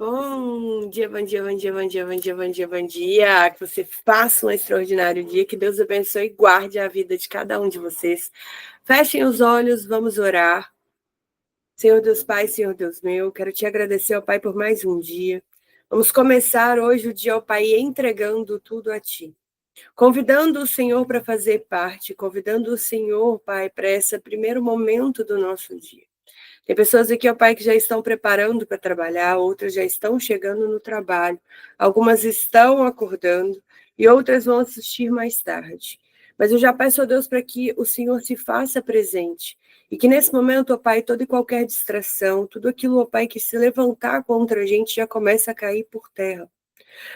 Bom dia, bom dia, bom dia, bom dia, bom dia, bom dia, bom dia. Que você faça um extraordinário dia, que Deus abençoe e guarde a vida de cada um de vocês. Fechem os olhos, vamos orar. Senhor Deus Pai, Senhor Deus meu, quero te agradecer, ó Pai, por mais um dia. Vamos começar hoje o dia, ó Pai, entregando tudo a Ti. Convidando o Senhor para fazer parte, convidando o Senhor, Pai, para esse primeiro momento do nosso dia. Tem pessoas aqui, ó Pai, que já estão preparando para trabalhar, outras já estão chegando no trabalho, algumas estão acordando e outras vão assistir mais tarde. Mas eu já peço a Deus para que o Senhor se faça presente e que nesse momento, ó Pai, toda e qualquer distração, tudo aquilo, ó Pai, que se levantar contra a gente já começa a cair por terra.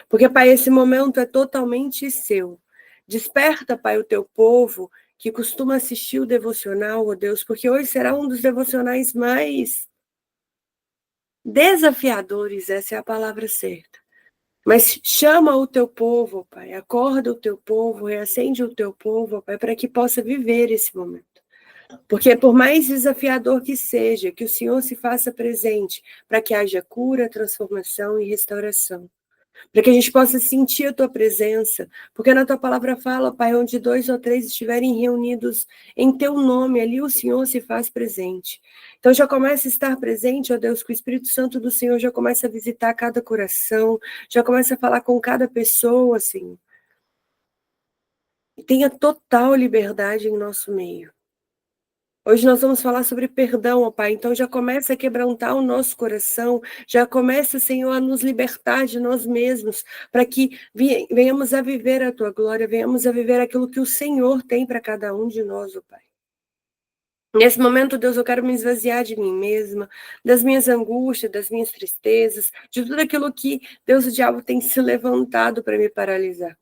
Porque, Pai, esse momento é totalmente seu. Desperta, Pai, o teu povo que costuma assistir o devocional, ó Deus, porque hoje será um dos devocionais mais desafiadores, essa é a palavra certa. Mas chama o teu povo, Pai, acorda o teu povo, reacende o teu povo, Pai, para que possa viver esse momento. Porque por mais desafiador que seja, que o Senhor se faça presente para que haja cura, transformação e restauração. Para que a gente possa sentir a tua presença, porque na tua palavra fala, Pai, onde 2 ou 3 estiverem reunidos em teu nome, ali o Senhor se faz presente. Então já começa a estar presente, ó Deus, que o Espírito Santo do Senhor já começa a visitar cada coração, já começa a falar com cada pessoa, Senhor. E tenha total liberdade em nosso meio. Hoje nós vamos falar sobre perdão, ó Pai. Então já começa a quebrantar o nosso coração, já começa, Senhor, a nos libertar de nós mesmos, para que venhamos a viver a Tua glória, venhamos a viver aquilo que o Senhor tem para cada um de nós, ó Pai. Nesse momento, Deus, eu quero me esvaziar de mim mesma, das minhas angústias, das minhas tristezas, de tudo aquilo que, Deus, o diabo tem se levantado para me paralisar.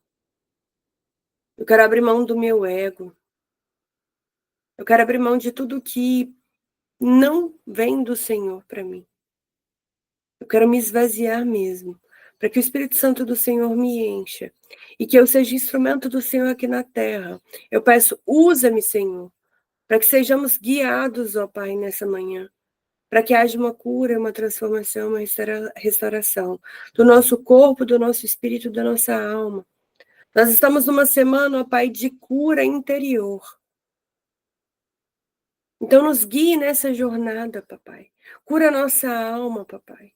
Eu quero abrir mão do meu ego. Eu quero abrir mão de tudo que não vem do Senhor para mim. Eu quero me esvaziar mesmo, para que o Espírito Santo do Senhor me encha e que eu seja instrumento do Senhor aqui na terra. Eu peço, usa-me, Senhor, para que sejamos guiados, ó Pai, nessa manhã, para que haja uma cura, uma transformação, uma restauração do nosso corpo, do nosso espírito, da nossa alma. Nós estamos numa semana, ó Pai, de cura interior. Então nos guie nessa jornada, papai. Cura a nossa alma, papai.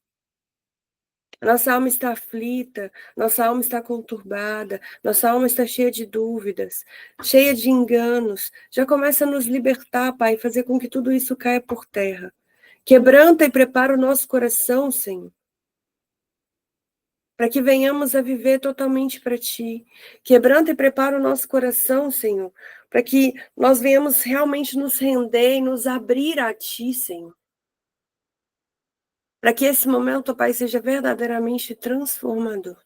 A nossa alma está aflita, nossa alma está conturbada, nossa alma está cheia de dúvidas, cheia de enganos. Já começa a nos libertar, Pai, fazer com que tudo isso caia por terra. Quebranta e prepara o nosso coração, Senhor, para que venhamos a viver totalmente para Ti. Quebranta e prepara o nosso coração, Senhor, para que nós venhamos realmente nos render e nos abrir a Ti, Senhor. Para que esse momento, Pai, seja verdadeiramente transformador.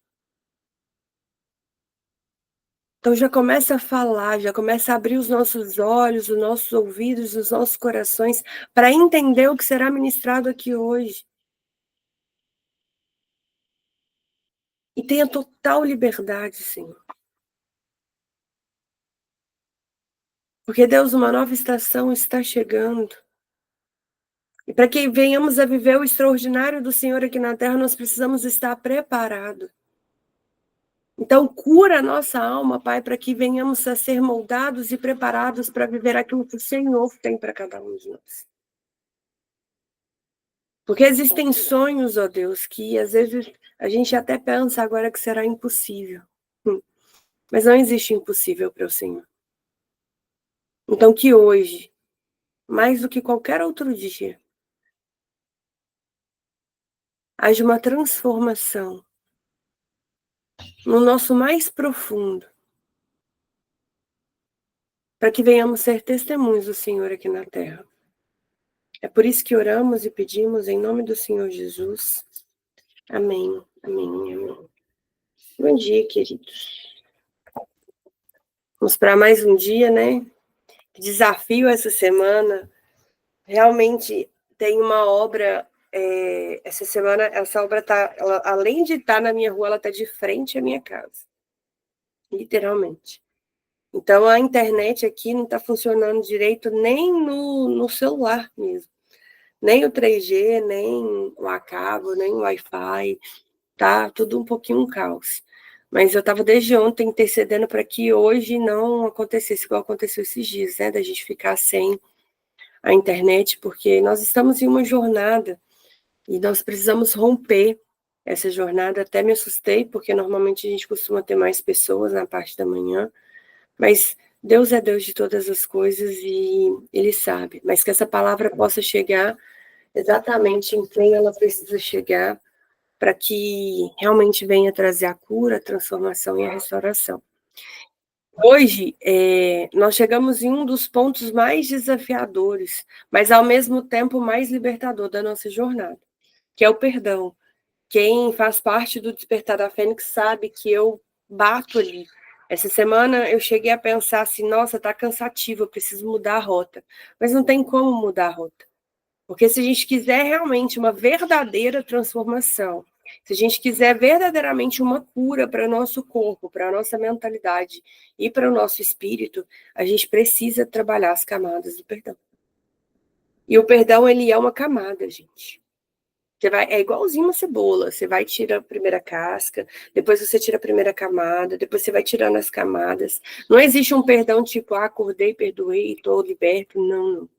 Então já começa a falar, já começa a abrir os nossos olhos, os nossos ouvidos, os nossos corações, para entender o que será ministrado aqui hoje. E tenha total liberdade, Senhor. Porque, Deus, uma nova estação está chegando. E para que venhamos a viver o extraordinário do Senhor aqui na terra, nós precisamos estar preparados. Então, cura a nossa alma, Pai, para que venhamos a ser moldados e preparados para viver aquilo que o Senhor tem para cada um de nós. Porque existem sonhos, ó Deus, que às vezes a gente até pensa agora que será impossível. Mas não existe impossível para o Senhor. Então que hoje, mais do que qualquer outro dia, haja uma transformação no nosso mais profundo, para que venhamos ser testemunhos do Senhor aqui na terra. É por isso que oramos e pedimos em nome do Senhor Jesus. Amém, amém, amém. Bom dia, queridos. Vamos para mais um dia, né? Desafio essa semana. Realmente tem uma obra, essa semana, essa obra tá, ela, além de estar na minha rua, ela está de frente à minha casa. Literalmente. Então a internet aqui não está funcionando direito nem no celular mesmo. Nem o 3G, nem o a cabo, nem o Wi-Fi, tá tudo um pouquinho um caos. Mas eu estava desde ontem intercedendo para que hoje não acontecesse igual aconteceu esses dias, né? Da gente ficar sem a internet, porque nós estamos em uma jornada e nós precisamos romper essa jornada. Até me assustei, porque normalmente a gente costuma ter mais pessoas na parte da manhã, mas Deus é Deus de todas as coisas e Ele sabe. Mas que essa palavra possa chegar exatamente em quem ela precisa chegar, para que realmente venha trazer a cura, a transformação e a restauração. Hoje, nós chegamos em um dos pontos mais desafiadores, mas ao mesmo tempo mais libertador da nossa jornada, que é o perdão. Quem faz parte do Despertar da Fênix sabe que eu bato ali. Essa semana eu cheguei a pensar assim, nossa, tá cansativo, eu preciso mudar a rota. Mas não tem como mudar a rota. Porque se a gente quiser realmente uma verdadeira transformação, se a gente quiser verdadeiramente uma cura para o nosso corpo, para a nossa mentalidade e para o nosso espírito, a gente precisa trabalhar as camadas do perdão. E o perdão, ele é uma camada, gente. É igualzinho uma cebola, você vai tirar a primeira casca, depois você tira a primeira camada, depois você vai tirando as camadas. Não existe um perdão tipo, acordei, perdoei, estou liberto. Não, não.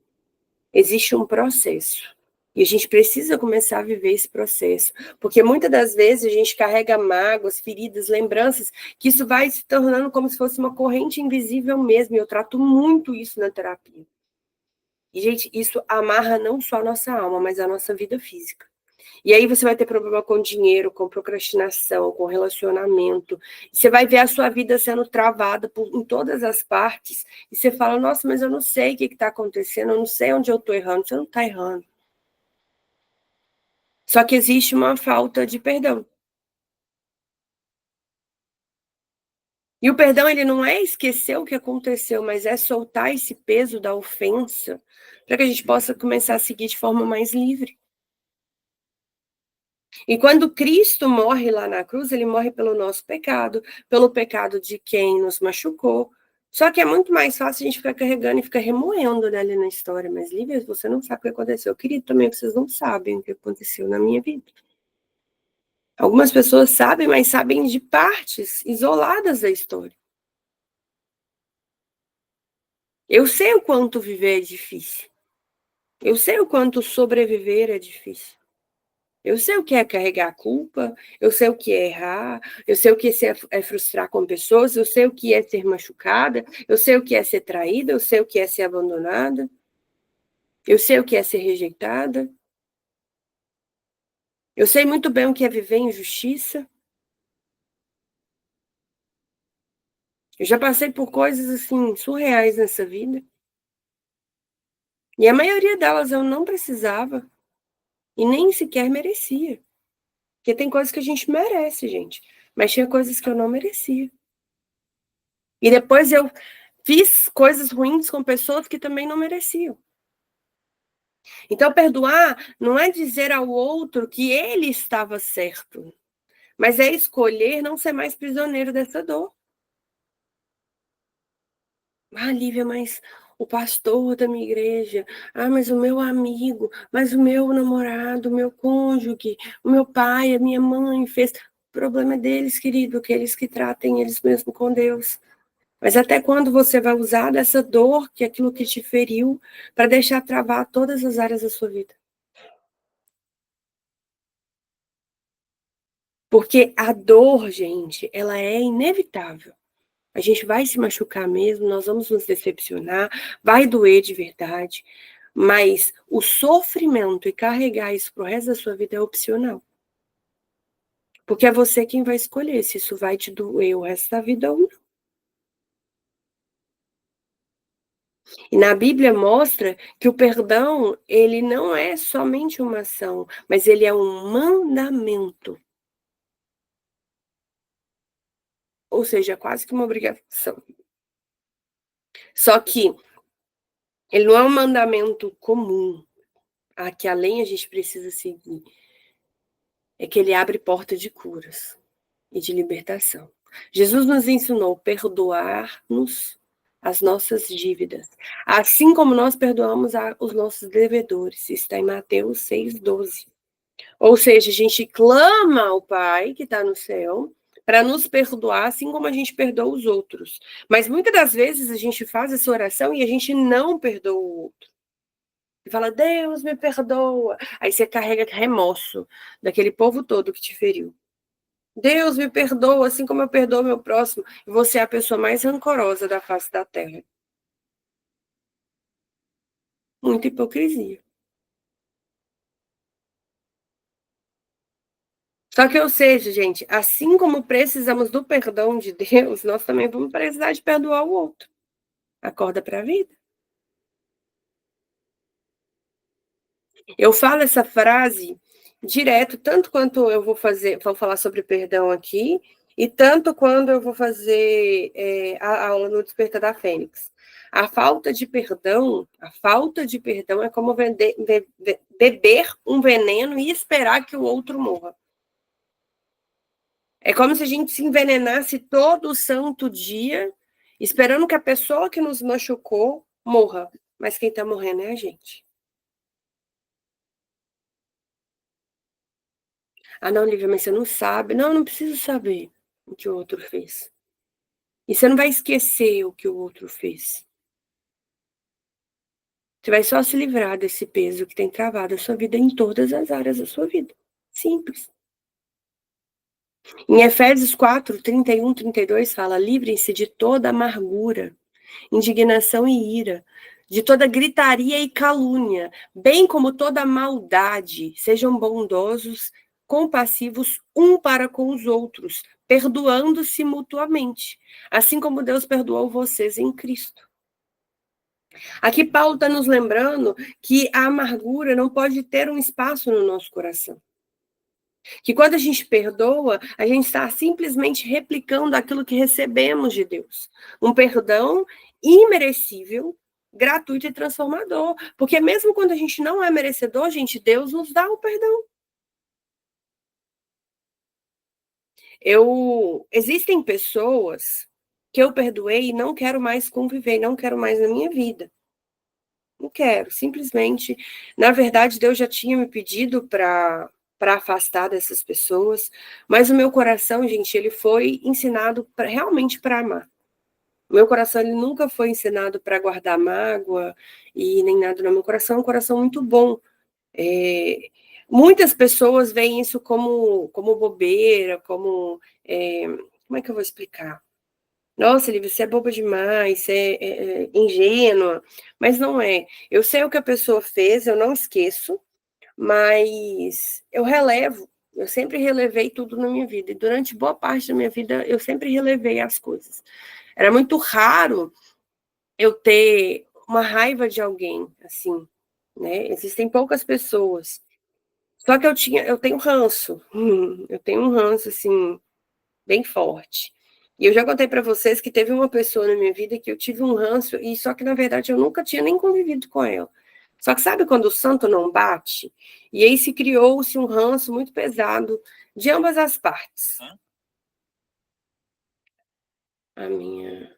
Existe um processo. E a gente precisa começar a viver esse processo. Porque muitas das vezes a gente carrega mágoas, feridas, lembranças, que isso vai se tornando como se fosse uma corrente invisível mesmo. E eu trato muito isso na terapia. E, gente, isso amarra não só a nossa alma, mas a nossa vida física. E aí você vai ter problema com dinheiro, com procrastinação, com relacionamento. Você vai ver a sua vida sendo travada em todas as partes. E você fala, nossa, mas eu não sei o que está acontecendo, eu não sei onde eu estou errando. Você não está errando. Só que existe uma falta de perdão. E o perdão, ele não é esquecer o que aconteceu, mas é soltar esse peso da ofensa para que a gente possa começar a seguir de forma mais livre. E quando Cristo morre lá na cruz, ele morre pelo nosso pecado, pelo pecado de quem nos machucou. Só que é muito mais fácil a gente ficar carregando e ficar remoendo, né, ali na história. Mas, Lívia, você não sabe o que aconteceu. Querido, também vocês não sabem o que aconteceu na minha vida. Algumas pessoas sabem, mas sabem de partes isoladas da história. Eu sei o quanto viver é difícil. Eu sei o quanto sobreviver é difícil. Eu sei o que é carregar a culpa, eu sei o que é errar, eu sei o que é frustrar com pessoas, eu sei o que é ser machucada, eu sei o que é ser traída, eu sei o que é ser abandonada, eu sei o que é ser rejeitada, eu sei muito bem o que é viver em injustiça. Eu já passei por coisas assim surreais nessa vida. E a maioria delas eu não precisava e nem sequer merecia. Porque tem coisas que a gente merece, gente. Mas tinha coisas que eu não merecia. E depois eu fiz coisas ruins com pessoas que também não mereciam. Então, perdoar não é dizer ao outro que ele estava certo, mas é escolher não ser mais prisioneiro dessa dor. Ah, Lívia, mas o pastor da minha igreja, mas o meu amigo, mas o meu namorado, o meu cônjuge, o meu pai, a minha mãe fez. O problema é deles, querido, que eles que tratem eles mesmos com Deus. Mas até quando você vai usar dessa dor, que é aquilo que te feriu, para deixar travar todas as áreas da sua vida? Porque a dor, gente, ela é inevitável. A gente vai se machucar mesmo, nós vamos nos decepcionar, vai doer de verdade, mas o sofrimento e carregar isso pro resto da sua vida é opcional. Porque é você quem vai escolher se isso vai te doer o resto da vida ou não. E na Bíblia mostra que o perdão, ele não é somente uma ação, mas ele é um mandamento. Ou seja, quase que uma obrigação. Só que ele não é um mandamento comum, que além a gente precisa seguir. É que ele abre porta de curas e de libertação. Jesus nos ensinou a perdoar-nos as nossas dívidas, assim como nós perdoamos os nossos devedores. Está em Mateus 6,12. Ou seja, a gente clama ao Pai que está no céu para nos perdoar, assim como a gente perdoa os outros. Mas muitas das vezes a gente faz essa oração e a gente não perdoa o outro. E fala, Deus me perdoa. Aí você carrega remorso daquele povo todo que te feriu. Deus me perdoa, assim como eu perdoo meu próximo. E você é a pessoa mais rancorosa da face da terra. Muita hipocrisia. Só que, ou seja, gente, assim como precisamos do perdão de Deus, nós também vamos precisar de perdoar o outro. Acorda para a vida. Eu falo essa frase direto, tanto quanto eu vou falar sobre perdão aqui, e tanto quando eu vou fazer a aula no Despertar da Fênix. A falta de perdão é como beber um veneno e esperar que o outro morra. É como se a gente se envenenasse todo santo dia, esperando que a pessoa que nos machucou morra. Mas quem está morrendo é a gente. Ah, não, Lívia, mas você não sabe. Não, não preciso saber o que o outro fez. E você não vai esquecer o que o outro fez. Você vai só se livrar desse peso que tem travado a sua vida em todas as áreas da sua vida. Simples. Em Efésios 4, 31, 32, fala: livrem-se de toda amargura, indignação e ira, de toda gritaria e calúnia, bem como toda maldade. Sejam bondosos, compassivos um para com os outros, perdoando-se mutuamente, assim como Deus perdoou vocês em Cristo. Aqui Paulo está nos lembrando que a amargura não pode ter um espaço no nosso coração. Que quando a gente perdoa, a gente está simplesmente replicando aquilo que recebemos de Deus. Um perdão imerecível, gratuito e transformador. Porque mesmo quando a gente não é merecedor, gente, Deus nos dá o perdão. Existem pessoas que eu perdoei e não quero mais conviver, não quero mais na minha vida. Não quero, simplesmente. Na verdade, Deus já tinha me pedido para afastar dessas pessoas, mas o meu coração, gente, ele foi ensinado realmente para amar. O meu coração, ele nunca foi ensinado para guardar mágoa e nem nada. No meu coração é um coração muito bom. Muitas pessoas veem isso como bobeira, como é que eu vou explicar? Nossa, Lívia, você é boba demais, você é ingênua, mas não é. Eu sei o que a pessoa fez, eu não esqueço, mas eu relevo. Eu sempre relevei tudo na minha vida. E durante boa parte da minha vida, eu sempre relevei as coisas. Era muito raro eu ter uma raiva de alguém, assim, né? Existem poucas pessoas. Só que eu tenho ranço. Eu tenho um ranço, assim, bem forte. E eu já contei para vocês que teve uma pessoa na minha vida que eu tive um ranço, e só que na verdade eu nunca tinha nem convivido com ela. Só que sabe quando o santo não bate? E aí se criou-se um ranço muito pesado de ambas as partes. A minha.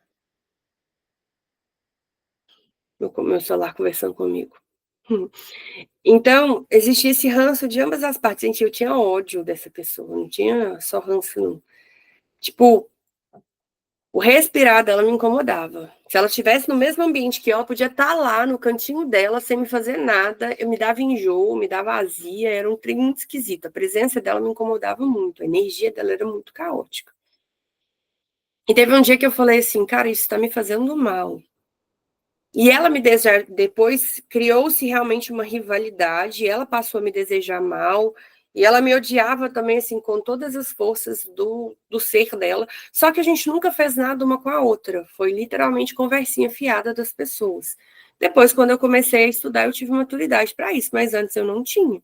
Meu celular conversando comigo. Então, existia esse ranço de ambas as partes. Gente, eu tinha ódio dessa pessoa, não tinha só ranço, não. Tipo, o respirar dela me incomodava. Se ela estivesse no mesmo ambiente que eu, ela podia estar lá no cantinho dela sem me fazer nada. Eu me dava enjoo, me dava azia, era um trem muito esquisito. A presença dela me incomodava muito, a energia dela era muito caótica. E teve um dia que eu falei assim, cara, isso está me fazendo mal. E ela me desejar, depois criou-se realmente uma rivalidade, ela passou a me desejar mal, e ela me odiava também, assim, com todas as forças do ser dela, só que a gente nunca fez nada uma com a outra, foi literalmente conversinha fiada das pessoas. Depois, quando eu comecei a estudar, eu tive maturidade para isso, mas antes eu não tinha.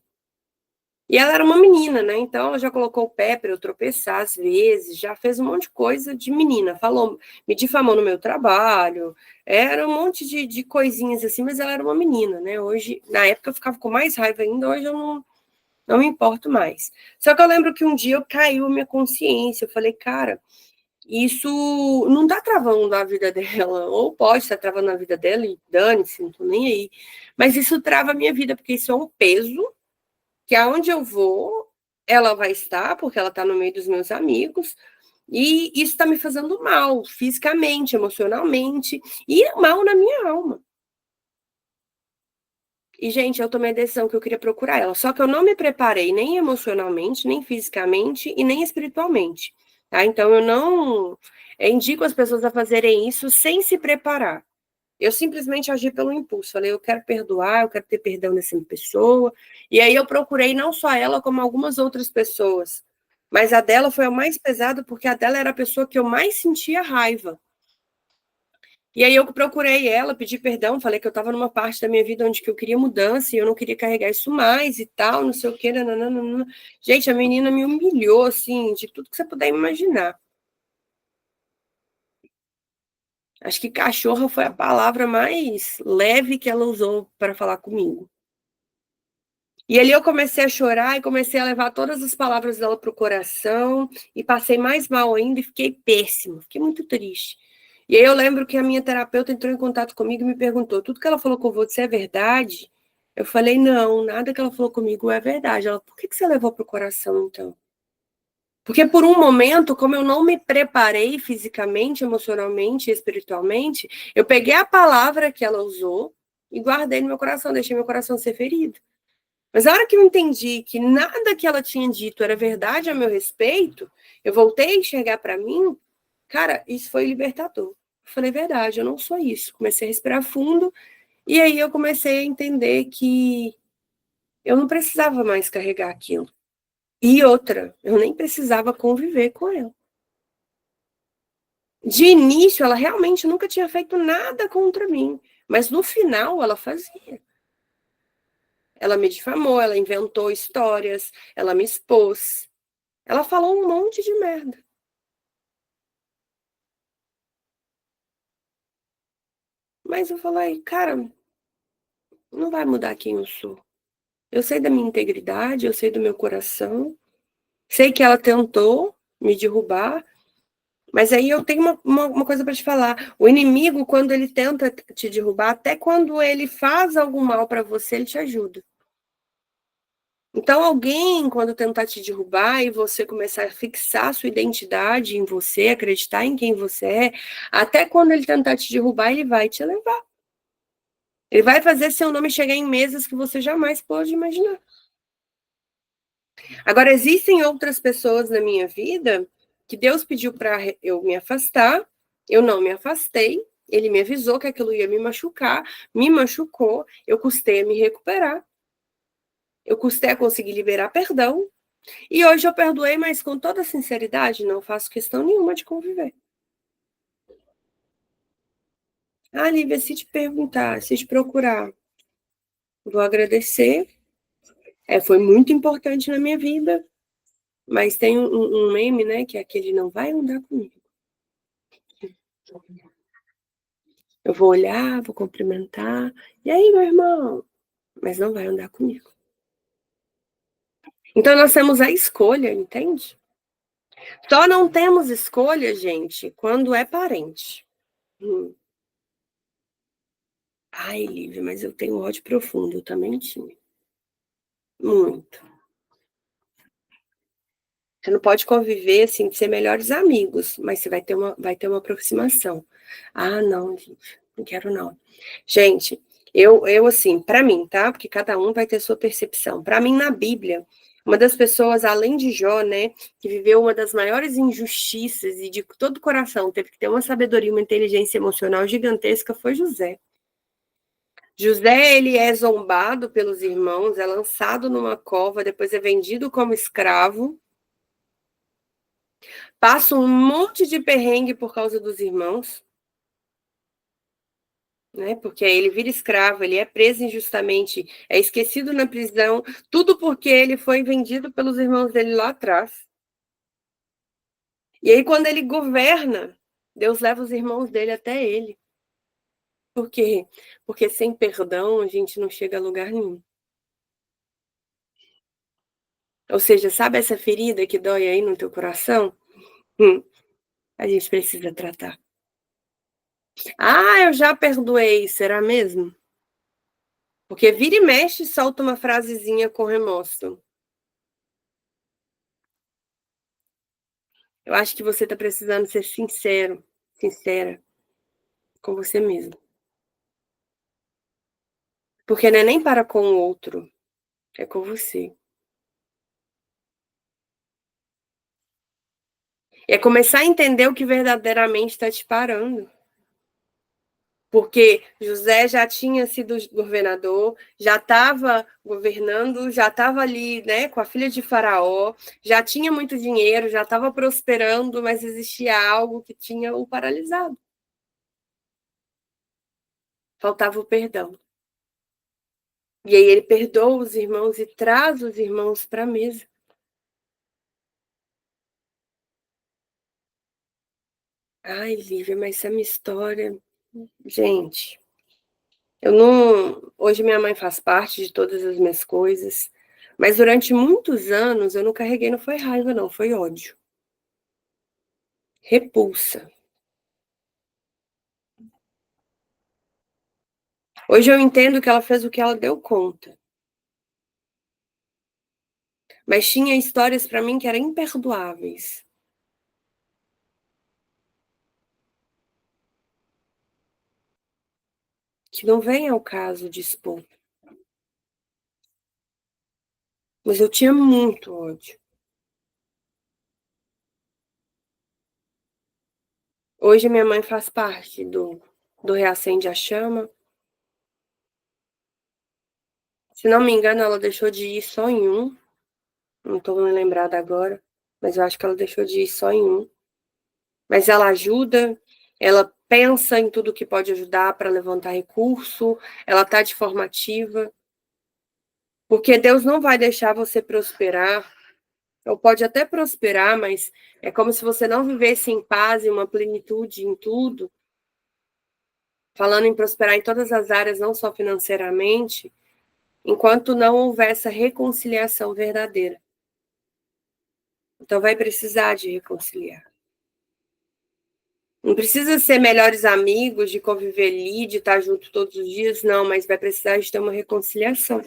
E ela era uma menina, né? Então ela já colocou o pé para eu tropeçar às vezes, já fez um monte de coisa de menina, falou, me difamou no meu trabalho, era um monte de coisinhas assim, mas ela era uma menina, né? Hoje, na época eu ficava com mais raiva ainda, hoje eu não me importo mais. Só que eu lembro que um dia caiu a minha consciência, eu falei, cara, isso não tá travando a vida dela, ou pode estar travando a vida dela, e dane-se, não tô nem aí. Mas isso trava a minha vida, porque isso é um peso que aonde eu vou, ela vai estar, porque ela está no meio dos meus amigos, e isso está me fazendo mal, fisicamente, emocionalmente, e mal na minha alma. E, gente, eu tomei a decisão que eu queria procurar ela, só que eu não me preparei nem emocionalmente, nem fisicamente e nem espiritualmente, tá? Então, eu não indico as pessoas a fazerem isso sem se preparar. Eu simplesmente agi pelo impulso. Falei, eu quero perdoar, eu quero ter perdão dessa pessoa. E aí eu procurei não só ela, como algumas outras pessoas. Mas a dela foi a mais pesada, porque a dela era a pessoa que eu mais sentia raiva. E aí eu procurei ela, pedi perdão, falei que eu estava numa parte da minha vida onde que eu queria mudança e eu não queria carregar isso mais e tal, não sei o quê. Nananana. Gente, a menina me humilhou, assim, de tudo que você puder imaginar. Acho que cachorra foi a palavra mais leve que ela usou para falar comigo. E ali eu comecei a chorar e comecei a levar todas as palavras dela para o coração e passei mais mal ainda e fiquei péssima, fiquei muito triste. E aí eu lembro que a minha terapeuta entrou em contato comigo e me perguntou: tudo que ela falou com você é verdade? Eu falei: não, nada que ela falou comigo é verdade. Ela: por que você levou para o coração então? Porque por um momento, como eu não me preparei fisicamente, emocionalmente, espiritualmente, eu peguei a palavra que ela usou e guardei no meu coração, deixei meu coração ser ferido. Mas a hora que eu entendi que nada que ela tinha dito era verdade a meu respeito, eu voltei a enxergar para mim, cara, isso foi libertador. Eu falei, verdade, eu não sou isso. Comecei a respirar fundo e aí eu comecei a entender que eu não precisava mais carregar aquilo. E outra, eu nem precisava conviver com ela. De início, ela realmente nunca tinha feito nada contra mim, mas no final ela fazia. Ela me difamou, ela inventou histórias, ela me expôs. Ela falou um monte de merda. Mas eu falei, cara, não vai mudar quem eu sou. Eu sei da minha integridade, eu sei do meu coração, sei que ela tentou me derrubar, mas aí eu tenho uma coisa para te falar. O inimigo, quando ele tenta te derrubar, até quando ele faz algum mal para você, ele te ajuda. Então, alguém, quando tentar te derrubar e você começar a fixar sua identidade em você, acreditar em quem você é, até quando ele tentar te derrubar, ele vai te levar. Ele vai fazer seu nome chegar em mesas que você jamais pôde imaginar. Agora, existem outras pessoas na minha vida que Deus pediu para eu me afastar, eu não me afastei, ele me avisou que aquilo ia me machucar, me machucou, eu custei a me recuperar, eu custei a conseguir liberar perdão, e hoje eu perdoei, mas com toda sinceridade, não faço questão nenhuma de conviver. Ah, Lívia, se te perguntar, se te procurar, vou agradecer. Foi muito importante na minha vida, mas tem um meme, né, que é aquele não vai andar comigo. Eu vou olhar, vou cumprimentar, e aí, meu irmão? Mas não vai andar comigo. Então nós temos a escolha, entende? Só não temos escolha, gente, quando é parente. Ai, Lívia, mas eu tenho ódio profundo, eu também tinha. Muito. Você não pode conviver, assim, de ser melhores amigos, mas você vai ter uma aproximação. Ah, não, Lívia, não quero não. Gente, eu assim, para mim, tá? Porque cada um vai ter sua percepção. Para mim, na Bíblia, uma das pessoas, além de Jó, né, que viveu uma das maiores injustiças e de todo o coração teve que ter uma sabedoria, uma inteligência emocional gigantesca, foi José. José, ele é zombado pelos irmãos, é lançado numa cova, depois é vendido como escravo, passa um monte de perrengue por causa dos irmãos, né? Porque aí ele vira escravo, ele é preso injustamente, é esquecido na prisão, tudo porque ele foi vendido pelos irmãos dele lá atrás. E aí, quando ele governa, Deus leva os irmãos dele até ele. Por quê? Porque sem perdão a gente não chega a lugar nenhum. Ou seja, sabe essa ferida que dói aí no teu coração? a gente precisa tratar. Ah, eu já perdoei, será mesmo? Porque vira e mexe solta uma frasezinha com remorso. Eu acho que você está precisando ser sincero, sincera com você mesmo. Porque não é nem para com o outro, é com você. É começar a entender o que verdadeiramente está te parando. Porque José já tinha sido governador, já estava governando, já estava ali, né, com a filha de Faraó, já tinha muito dinheiro, já estava prosperando, mas existia algo que tinha o paralisado. Faltava o perdão. E aí ele perdoa os irmãos e traz os irmãos para a mesa. Ai, Lívia, mas essa é minha história. Gente, eu não. Hoje minha mãe faz parte de todas as minhas coisas, mas durante muitos anos eu não carreguei, não foi raiva, não, foi ódio. Repulsa. Hoje eu entendo que ela fez o que ela deu conta. Mas tinha histórias para mim que eram imperdoáveis. Que não vem ao caso de expor. Mas eu tinha muito ódio. Hoje minha mãe faz parte do Reacende a Chama. Se não me engano, ela deixou de ir só em um. Não estou me lembrada agora. Mas eu acho que ela deixou de ir só em um. Mas ela ajuda, ela pensa em tudo que pode ajudar para levantar recurso, ela está de formativa. Porque Deus não vai deixar você prosperar, ou pode até prosperar, mas é como se você não vivesse em paz e uma plenitude em tudo. Falando em prosperar em todas as áreas, não só financeiramente, enquanto não houver essa reconciliação verdadeira. Então vai precisar de reconciliar. Não precisa ser melhores amigos, de conviver ali, de estar junto todos os dias, não, mas vai precisar de ter uma reconciliação.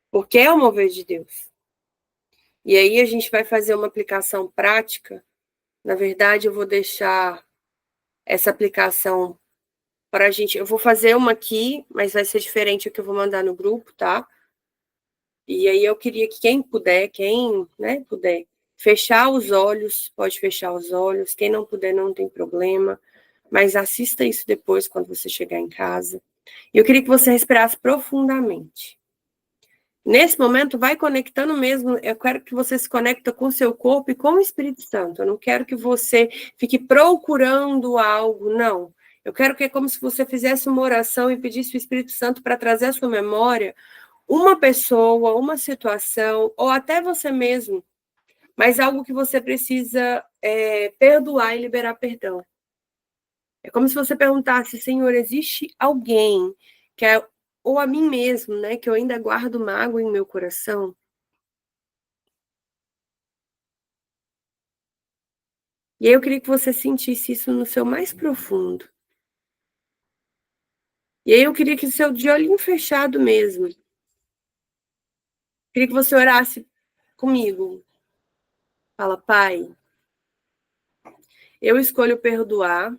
Porque é o mover de Deus. E aí a gente vai fazer uma aplicação prática. Na verdade, eu vou deixar essa aplicação para a gente. Eu vou fazer uma aqui, mas vai ser diferente do que eu vou mandar no grupo, tá? E aí eu queria que quem puder, quem, né, puder, fechar os olhos, pode fechar os olhos. Quem não puder, não tem problema. Mas assista isso depois, quando você chegar em casa. E eu queria que você respirasse profundamente. Nesse momento, vai conectando mesmo. Eu quero que você se conecte com o seu corpo e com o Espírito Santo. Eu não quero que você fique procurando algo, não. Eu quero que é como se você fizesse uma oração e pedisse o Espírito Santo para trazer à sua memória uma pessoa, uma situação, ou até você mesmo, mas algo que você precisa perdoar e liberar perdão. É como se você perguntasse, Senhor, existe alguém que é, ou a mim mesmo, né, que eu ainda guardo mágoa em meu coração? E aí eu queria que você sentisse isso no seu mais profundo. E aí eu queria que o seu de olhinho fechado mesmo, queria que você orasse comigo. Fala, Pai, eu escolho perdoar.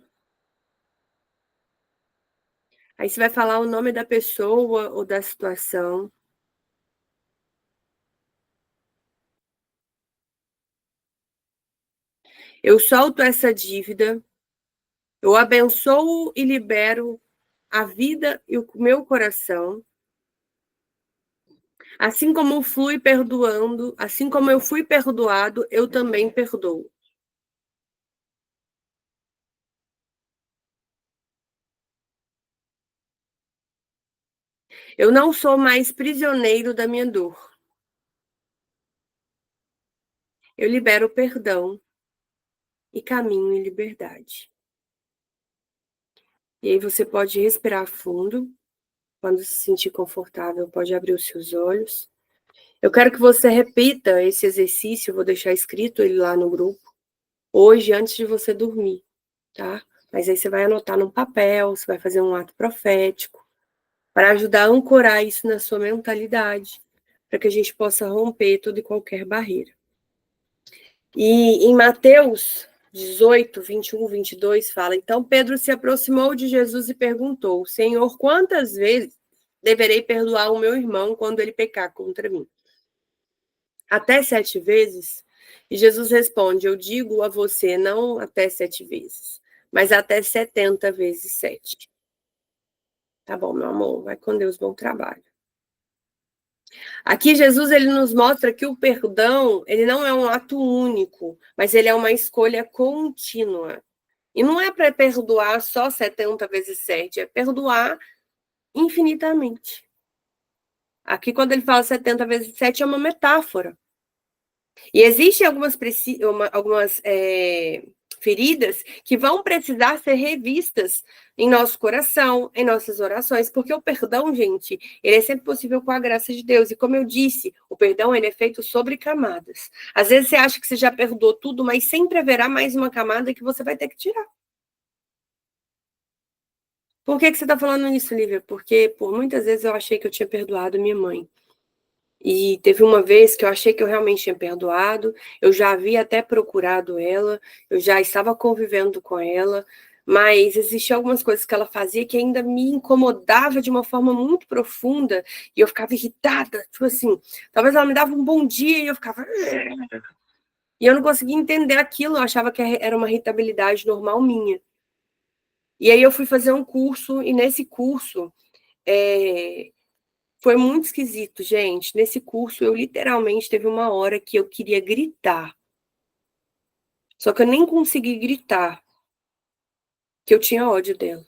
Aí você vai falar o nome da pessoa ou da situação. Eu solto essa dívida, eu abençoo e libero a vida e o meu coração. Assim como eu fui perdoando, assim como eu fui perdoado, eu também perdoo. Eu não sou mais prisioneiro da minha dor. Eu libero perdão e caminho em liberdade. E aí você pode respirar fundo. Quando se sentir confortável, pode abrir os seus olhos. Eu quero que você repita esse exercício, eu vou deixar escrito ele lá no grupo, hoje, antes de você dormir, tá? Mas aí você vai anotar num papel, você vai fazer um ato profético, para ajudar a ancorar isso na sua mentalidade, para que a gente possa romper toda e qualquer barreira. E em Mateus 18, 21, 22, fala: então Pedro se aproximou de Jesus e perguntou: Senhor, quantas vezes deverei perdoar o meu irmão quando ele pecar contra mim? Até 7 vezes? E Jesus responde: eu digo a você, não até 7 vezes, mas até 70 vezes 7. Tá bom, meu amor, vai com Deus, bom trabalho. Aqui Jesus ele nos mostra que o perdão, ele não é um ato único, mas ele é uma escolha contínua. E não é para perdoar só 70 vezes 7, é perdoar infinitamente. Aqui quando ele fala 70 vezes 7 é uma metáfora. E existem algumas feridas que vão precisar ser revistas em nosso coração, em nossas orações, porque o perdão, gente, ele é sempre possível com a graça de Deus. E como eu disse, o perdão ele é feito sobre camadas. Às vezes você acha que você já perdoou tudo, mas sempre haverá mais uma camada que você vai ter que tirar. Por que você está falando isso, Lívia? Porque por muitas vezes eu achei que eu tinha perdoado minha mãe. E teve uma vez que eu achei que eu realmente tinha perdoado, eu já havia até procurado ela, eu já estava convivendo com ela, mas existiam algumas coisas que ela fazia que ainda me incomodava de uma forma muito profunda, e eu ficava irritada, tipo assim, talvez ela me dava um bom dia e eu ficava... E eu não conseguia entender aquilo, eu achava que era uma irritabilidade normal minha. E aí eu fui fazer um curso, e nesse curso... Foi muito esquisito, gente. Nesse curso, eu literalmente teve uma hora que eu queria gritar. Só que eu nem consegui gritar, que eu tinha ódio dela.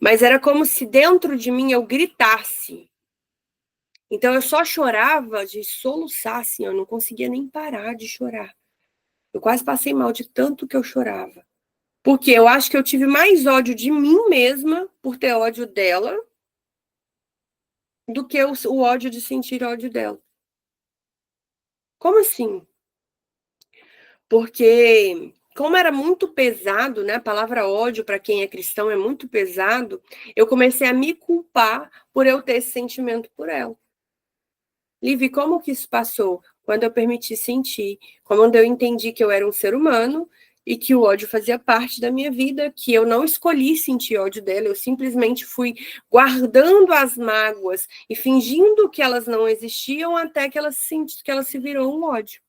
Mas era como se dentro de mim eu gritasse. Então eu só chorava de soluçar, assim, eu não conseguia nem parar de chorar. Eu quase passei mal de tanto que eu chorava. Porque eu acho que eu tive mais ódio de mim mesma por ter ódio dela do que o ódio de sentir ódio dela. Como assim? Porque, como era muito pesado, né? A palavra ódio, para quem é cristão, é muito pesado. Eu comecei a me culpar por eu ter esse sentimento por ela. Livi, como que isso passou? Quando eu permiti sentir, quando eu entendi que eu era um ser humano e que o ódio fazia parte da minha vida, que eu não escolhi sentir ódio dela, eu simplesmente fui guardando as mágoas e fingindo que elas não existiam até que ela se virou um ódio.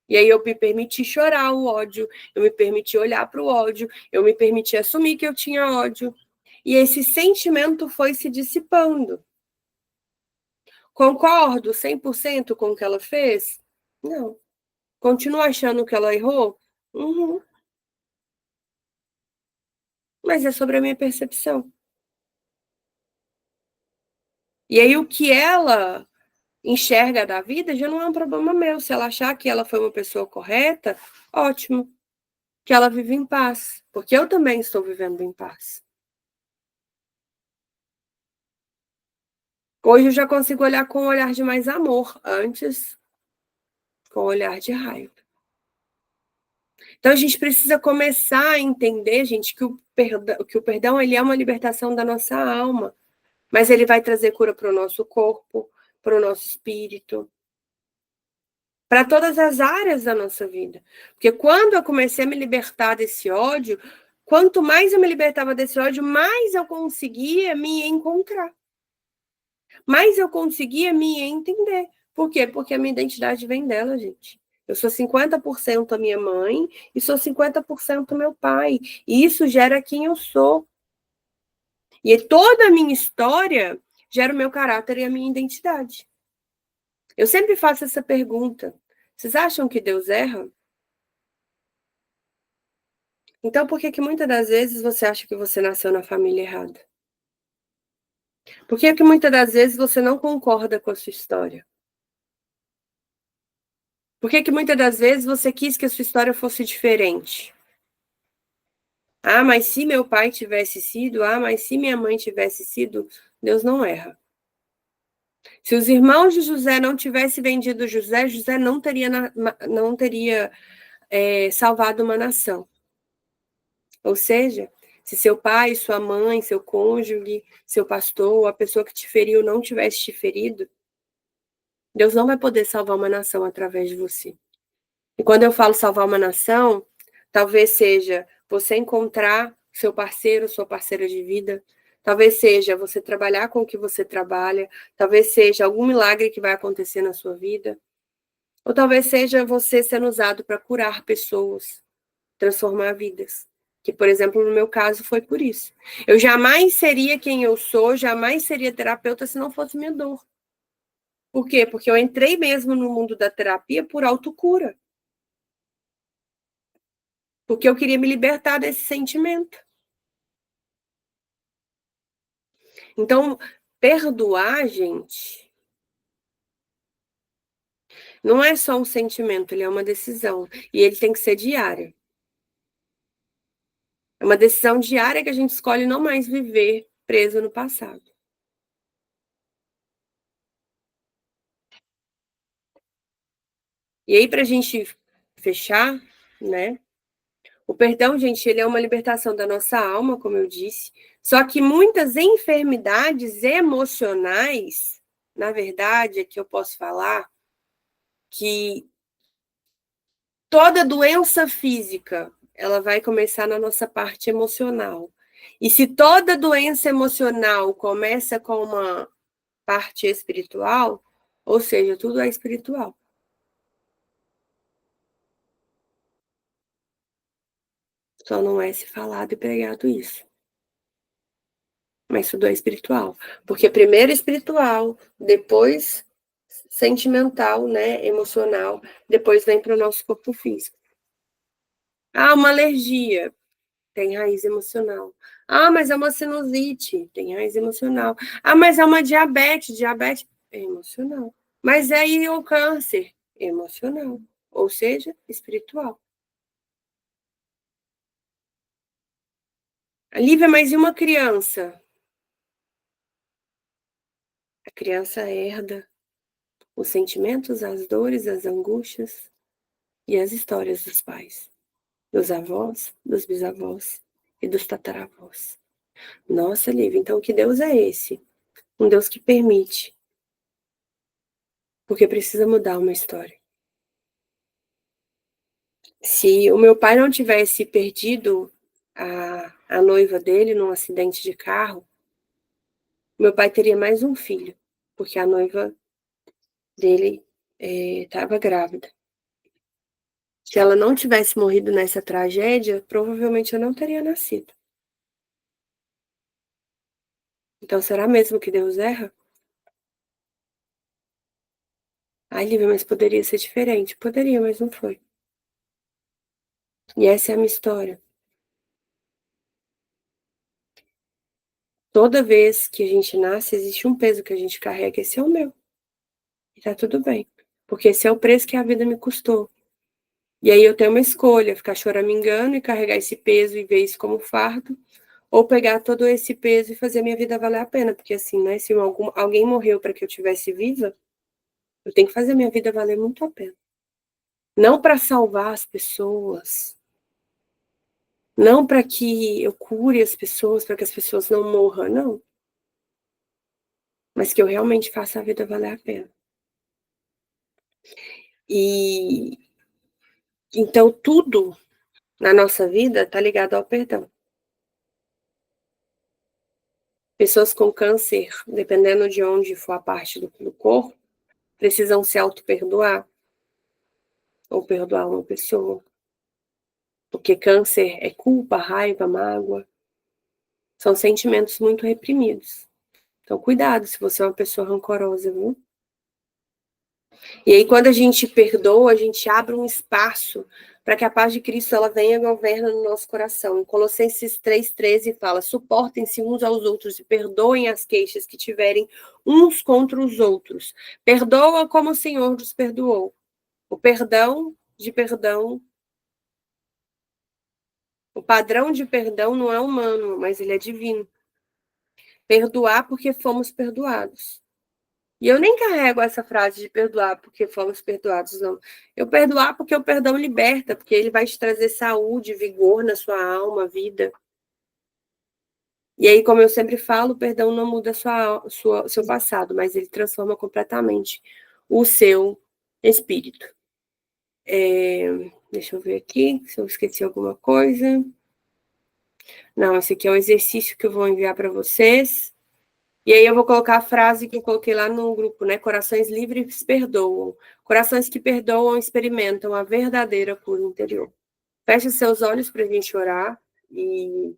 E aí eu me permiti chorar o ódio, eu me permiti olhar para o ódio, eu me permiti assumir que eu tinha ódio. E esse sentimento foi se dissipando. Concordo 100% com o que ela fez? Não. Continuo achando que ela errou? Uhum. Mas é sobre a minha percepção. E aí o que ela enxerga da vida já não é um problema meu. Se ela achar que ela foi uma pessoa correta, ótimo. Que ela vive em paz. Porque eu também estou vivendo em paz. Hoje eu já consigo olhar com um olhar de mais amor, antes com um olhar de raiva. Então a gente precisa começar a entender, gente, que o perdão ele é uma libertação da nossa alma, mas ele vai trazer cura para o nosso corpo, para o nosso espírito, para todas as áreas da nossa vida. Porque quando eu comecei a me libertar desse ódio, quanto mais eu me libertava desse ódio, mais eu conseguia me encontrar. Mais eu conseguia me entender. Por quê? Porque a minha identidade vem dela, gente. Eu sou 50% a minha mãe e sou 50% meu pai. E isso gera quem eu sou. E toda a minha história gera o meu caráter e a minha identidade. Eu sempre faço essa pergunta. Vocês acham que Deus erra? Então, por que muitas das vezes você acha que você nasceu na família errada? Por que muitas das vezes você não concorda com a sua história? Por que muitas das vezes você quis que a sua história fosse diferente? Ah, mas se meu pai tivesse sido, mas se minha mãe tivesse sido, Deus não erra. Se os irmãos de José não tivessem vendido José, José não teria salvado uma nação. Ou seja, se seu pai, sua mãe, seu cônjuge, seu pastor, a pessoa que te feriu não tivesse te ferido, Deus não vai poder salvar uma nação através de você. E quando eu falo salvar uma nação, talvez seja você encontrar seu parceiro, sua parceira de vida, talvez seja você trabalhar com o que você trabalha, talvez seja algum milagre que vai acontecer na sua vida, ou talvez seja você sendo usado para curar pessoas, transformar vidas. Que, por exemplo, no meu caso foi por isso. Eu jamais seria quem eu sou, jamais seria terapeuta se não fosse minha dor. Por quê? Porque eu entrei mesmo no mundo da terapia por autocura. Porque eu queria me libertar desse sentimento. Então, perdoar, gente, não é só um sentimento, ele é uma decisão. E ele tem que ser diária. É uma decisão diária que a gente escolhe não mais viver preso no passado. E aí, para a gente fechar, né? O perdão, gente, ele é uma libertação da nossa alma, como eu disse. Só que muitas enfermidades emocionais, na verdade, é que eu posso falar que toda doença física, ela vai começar na nossa parte emocional. E se toda doença emocional começa com uma parte espiritual, ou seja, tudo é espiritual. Só não é se falado e pregado isso. Mas tudo é espiritual. Porque primeiro espiritual, depois sentimental, né, emocional, depois vem para o nosso corpo físico. Ah, uma alergia, tem raiz emocional. Ah, mas é uma sinusite, tem raiz emocional. Ah, mas é uma diabetes, diabetes é emocional. Mas aí o câncer, emocional, ou seja, espiritual. Lívia, mas e uma criança? A criança herda os sentimentos, as dores, as angústias e as histórias dos pais, dos avós, dos bisavós e dos tataravós. Nossa, Lívia, então que Deus é esse? Um Deus que permite, porque precisa mudar uma história. Se o meu pai não tivesse perdido a noiva dele num acidente de carro, meu pai teria mais um filho, porque a noiva dele estava grávida. Se ela não tivesse morrido nessa tragédia, provavelmente eu não teria nascido. Então, será mesmo que Deus erra? Ai, Lívia, mas poderia ser diferente. Poderia, mas não foi. E essa é a minha história. Toda vez que a gente nasce, existe um peso que a gente carrega. Esse é o meu. E tá tudo bem. Porque esse é o preço que a vida me custou. E aí eu tenho uma escolha, ficar choramingando e carregar esse peso e ver isso como fardo, ou pegar todo esse peso e fazer a minha vida valer a pena. Porque assim, né, se alguém morreu para que eu tivesse viva, eu tenho que fazer a minha vida valer muito a pena. Não para salvar as pessoas, não para que eu cure as pessoas, para que as pessoas não morram, não. Mas que eu realmente faça a vida valer a pena. E então tudo na nossa vida está ligado ao perdão. Pessoas com câncer, dependendo de onde for a parte do corpo, precisam se auto-perdoar ou perdoar uma pessoa. Porque câncer é culpa, raiva, mágoa. São sentimentos muito reprimidos. Então, cuidado se você é uma pessoa rancorosa, viu? E aí, quando a gente perdoa, a gente abre um espaço para que a paz de Cristo ela venha e governa no nosso coração. Em Colossenses 3,13 fala: suportem-se uns aos outros e perdoem as queixas que tiverem uns contra os outros. Perdoa como o Senhor nos perdoou. O padrão de perdão não é humano, mas ele é divino. Perdoar porque fomos perdoados. E eu nem carrego essa frase de perdoar porque fomos perdoados, não. Eu perdoar porque o perdão liberta, porque ele vai te trazer saúde, vigor na sua alma, vida. E aí, como eu sempre falo, o perdão não muda seu passado, mas ele transforma completamente o seu espírito. Deixa eu ver aqui se eu esqueci alguma coisa. Não, esse aqui é o exercício que eu vou enviar para vocês. E aí eu vou colocar a frase que eu coloquei lá no grupo, né? Corações livres perdoam. Corações que perdoam experimentam a verdadeira cura interior. Feche seus olhos para a gente orar e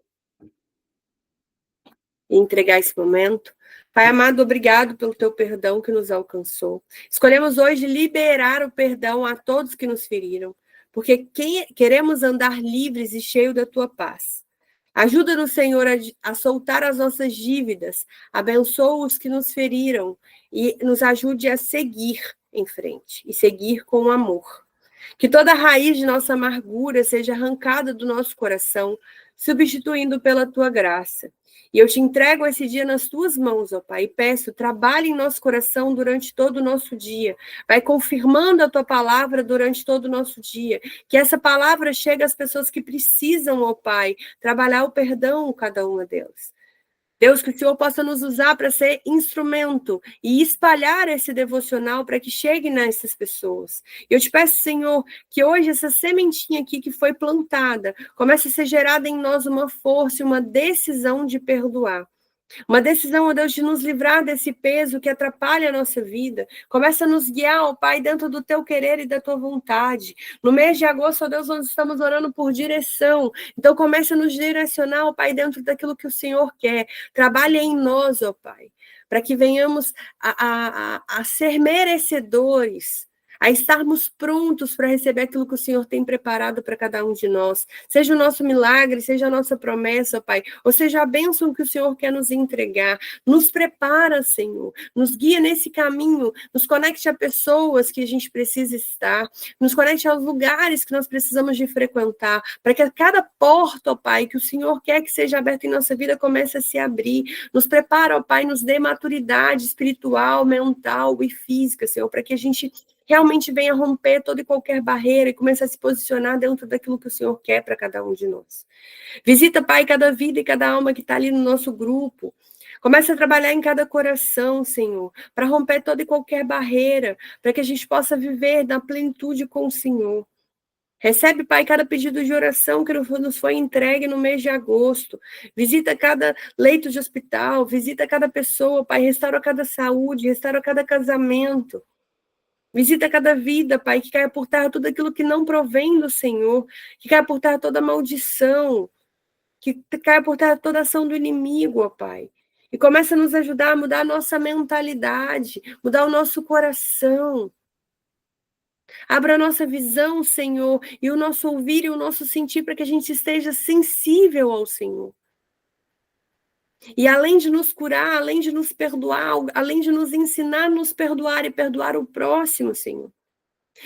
entregar esse momento. Pai amado, obrigado pelo teu perdão que nos alcançou. Escolhemos hoje liberar o perdão a todos que nos feriram, porque queremos andar livres e cheios da tua paz. Ajuda-nos, Senhor, a soltar as nossas dívidas, abençoa os que nos feriram e nos ajude a seguir em frente e seguir com amor. Que toda raiz de nossa amargura seja arrancada do nosso coração, substituindo pela tua graça. E eu te entrego esse dia nas tuas mãos, ó Pai, e peço, trabalhe em nosso coração durante todo o nosso dia. Vai confirmando a tua palavra durante todo o nosso dia. Que essa palavra chegue às pessoas que precisam, ó Pai, trabalhar o perdão cada uma delas. Deus, que o Senhor possa nos usar para ser instrumento e espalhar esse devocional para que chegue nessas pessoas. Eu te peço, Senhor, que hoje essa sementinha aqui que foi plantada comece a ser gerada em nós uma força e uma decisão de perdoar. Uma decisão, ó Deus, de nos livrar desse peso que atrapalha a nossa vida. Começa a nos guiar, ó Pai, dentro do teu querer e da tua vontade. No mês de agosto, ó Deus, nós estamos orando por direção. Então, comece a nos direcionar, ó Pai, dentro daquilo que o Senhor quer. Trabalhe em nós, ó Pai, para que venhamos a ser merecedores, a estarmos prontos para receber aquilo que o Senhor tem preparado para cada um de nós. Seja o nosso milagre, seja a nossa promessa, Pai, ou seja a bênção que o Senhor quer nos entregar. Nos prepara, Senhor, nos guia nesse caminho, nos conecte a pessoas que a gente precisa estar, nos conecte aos lugares que nós precisamos de frequentar, para que a cada porta, ó Pai, que o Senhor quer que seja aberta em nossa vida, comece a se abrir. Nos prepara, ó Pai, nos dê maturidade espiritual, mental e física, Senhor, para que a gente realmente venha romper toda e qualquer barreira e comece a se posicionar dentro daquilo que o Senhor quer para cada um de nós. Visita, Pai, cada vida e cada alma que está ali no nosso grupo. Comece a trabalhar em cada coração, Senhor, para romper toda e qualquer barreira, para que a gente possa viver na plenitude com o Senhor. Recebe, Pai, cada pedido de oração que nos foi entregue no mês de agosto. Visita cada leito de hospital, visita cada pessoa, Pai, restaura cada saúde, restaura cada casamento. Visita cada vida, Pai, que caia por terra tudo aquilo que não provém do Senhor, que caia por terra toda maldição, que caia por terra toda ação do inimigo, ó Pai. E começa a nos ajudar a mudar a nossa mentalidade, mudar o nosso coração. Abra a nossa visão, Senhor, e o nosso ouvir e o nosso sentir para que a gente esteja sensível ao Senhor. E além de nos curar, além de nos perdoar, além de nos ensinar a nos perdoar e perdoar o próximo, Senhor.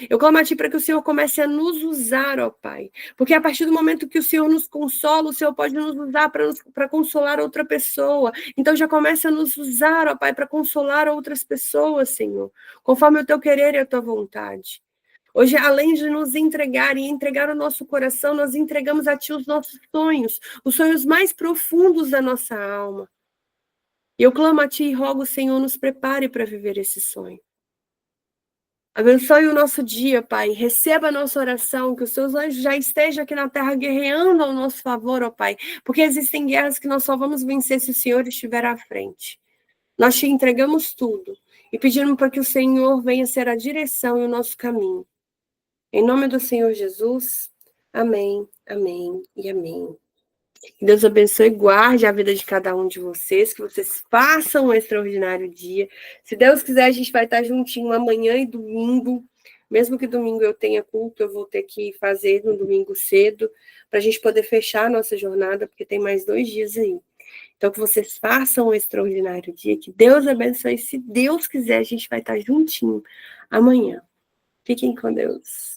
Eu clamo a Ti para que o Senhor comece a nos usar, ó Pai. Porque a partir do momento que o Senhor nos consola, o Senhor pode nos usar para consolar outra pessoa. Então já começa a nos usar, ó Pai, para consolar outras pessoas, Senhor. Conforme o Teu querer e a Tua vontade. Hoje, além de nos entregar e entregar o nosso coração, nós entregamos a Ti os nossos sonhos, os sonhos mais profundos da nossa alma. E eu clamo a Ti e rogo, Senhor, nos prepare para viver esse sonho. Abençoe o nosso dia, Pai. Receba a nossa oração, que os Teus anjos já estejam aqui na terra guerreando ao nosso favor, ó Pai. Porque existem guerras que nós só vamos vencer se o Senhor estiver à frente. Nós Te entregamos tudo e pedimos para que o Senhor venha ser a direção e o nosso caminho. Em nome do Senhor Jesus, amém, amém e amém. Que Deus abençoe e guarde a vida de cada um de vocês, que vocês façam um extraordinário dia. Se Deus quiser, a gente vai estar juntinho amanhã e domingo. Mesmo que domingo eu tenha culto, eu vou ter que fazer no domingo cedo, para a gente poder fechar a nossa jornada, porque tem mais 2 dias aí. Então, que vocês façam um extraordinário dia, que Deus abençoe. Se Deus quiser, a gente vai estar juntinho amanhã. Fiquem com Deus.